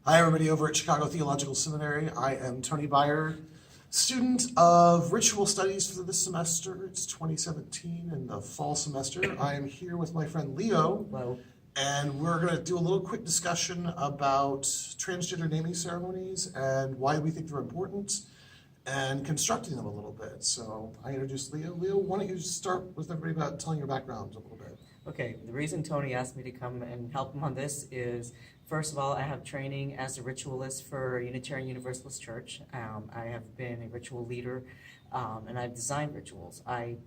Hi, everybody over at Chicago Theological Seminary. I am Tony Byer, student of Ritual Studies for this semester. It's 2017 in the fall semester. I am here with my friend Leo. Hello. And we're going to do a little quick discussion about transgender naming ceremonies and why we think they're important and constructing them a little bit. So I introduced Leo. Leo, why don't you start with everybody about telling your background a little bit? Okay, the reason Tony asked me to come and help him on this is, first of all, I have training as a ritualist for Unitarian Universalist Church. I have been a ritual leader, and I've designed rituals. I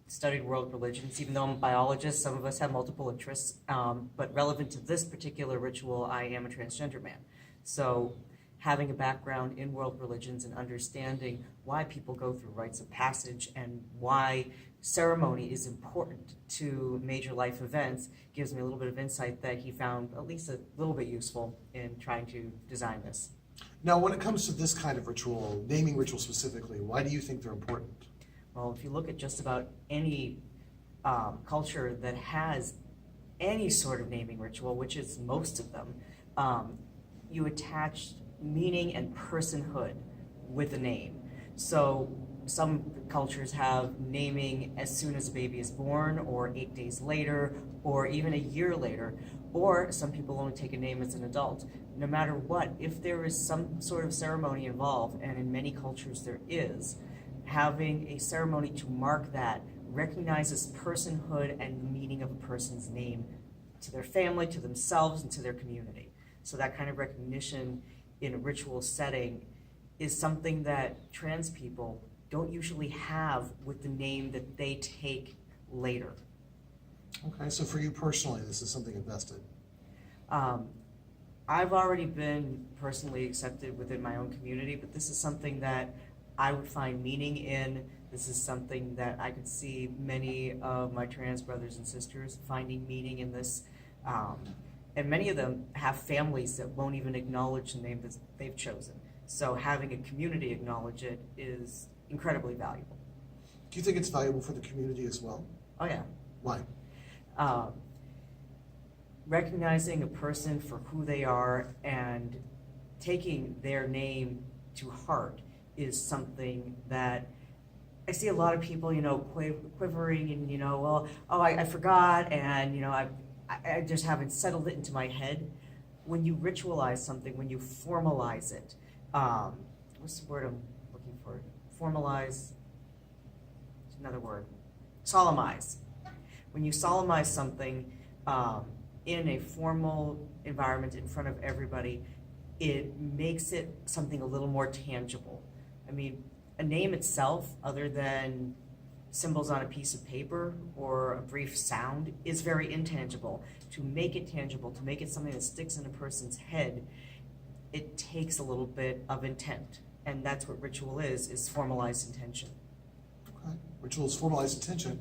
studied world religions. Even though I'm a biologist, some of us have multiple interests, but relevant to this particular ritual, I am a transgender man. So having a background in world religions and understanding why people go through rites of passage and why ceremony is important to major life events gives me a little bit of insight that he found at least a little bit useful in trying to design this. Now, when it comes to this kind of ritual, naming rituals specifically, why do you think they're important? Well, if you look at just about any culture that has any sort of naming ritual, which is most of them, you attach meaning and personhood with a name. So some cultures have naming as soon as a baby is born, or 8 days later, or even a year later, or some people only take a name as an adult. No matter what, if there is some sort of ceremony involved, and in many cultures there is, having a ceremony to mark that recognizes personhood and the meaning of a person's name to their family, to themselves, and to their community. So that kind of recognition in a ritual setting is something that trans people don't usually have with the name that they take later. Okay, so for you personally, this is something invested. I've already been personally accepted within my own community, but this is something that I would find meaning in. This is something that I could see many of my trans brothers and sisters finding meaning in this. And many of them have families that won't even acknowledge the name that they've chosen. So having a community acknowledge it is incredibly valuable. Do you think it's valuable for the community as well? Oh yeah. Why? Recognizing a person for who they are and taking their name to heart is something that I see a lot of people, quivering and, well, I forgot, and, I just haven't settled it into my head. When you ritualize something, when you formalize it, what's the word I'm looking for? Formalize, it's another word. Solemnize. When you solemnize something in a formal environment in front of everybody, it makes it something a little more tangible. I mean, a name itself, other than symbols on a piece of paper or a brief sound, is very intangible. To make it tangible, to make it something that sticks in a person's head, it takes a little bit of intent. And that's what ritual is formalized intention. Okay. Ritual is formalized intention.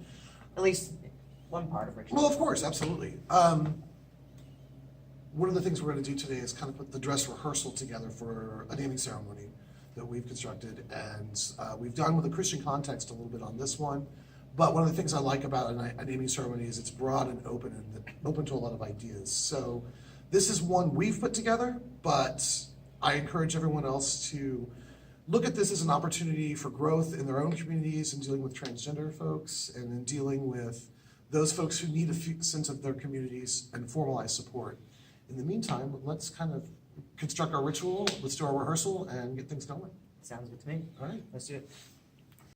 At least one part of ritual. Well, of course, absolutely. One of the things we're going to do today is kind of put the dress rehearsal together for a naming ceremony that we've constructed, and we've done with a Christian context a little bit on this one. But one of the things I like about a naming ceremony is it's broad and open to a lot of ideas. So this is one we've put together, but I encourage everyone else to look at this as an opportunity for growth in their own communities and dealing with transgender folks and in dealing with those folks who need a sense of their communities and formalized support. In the meantime, let's kind of construct our ritual, let's do our rehearsal, and get things going. Sounds good to me. All right. Let's do it.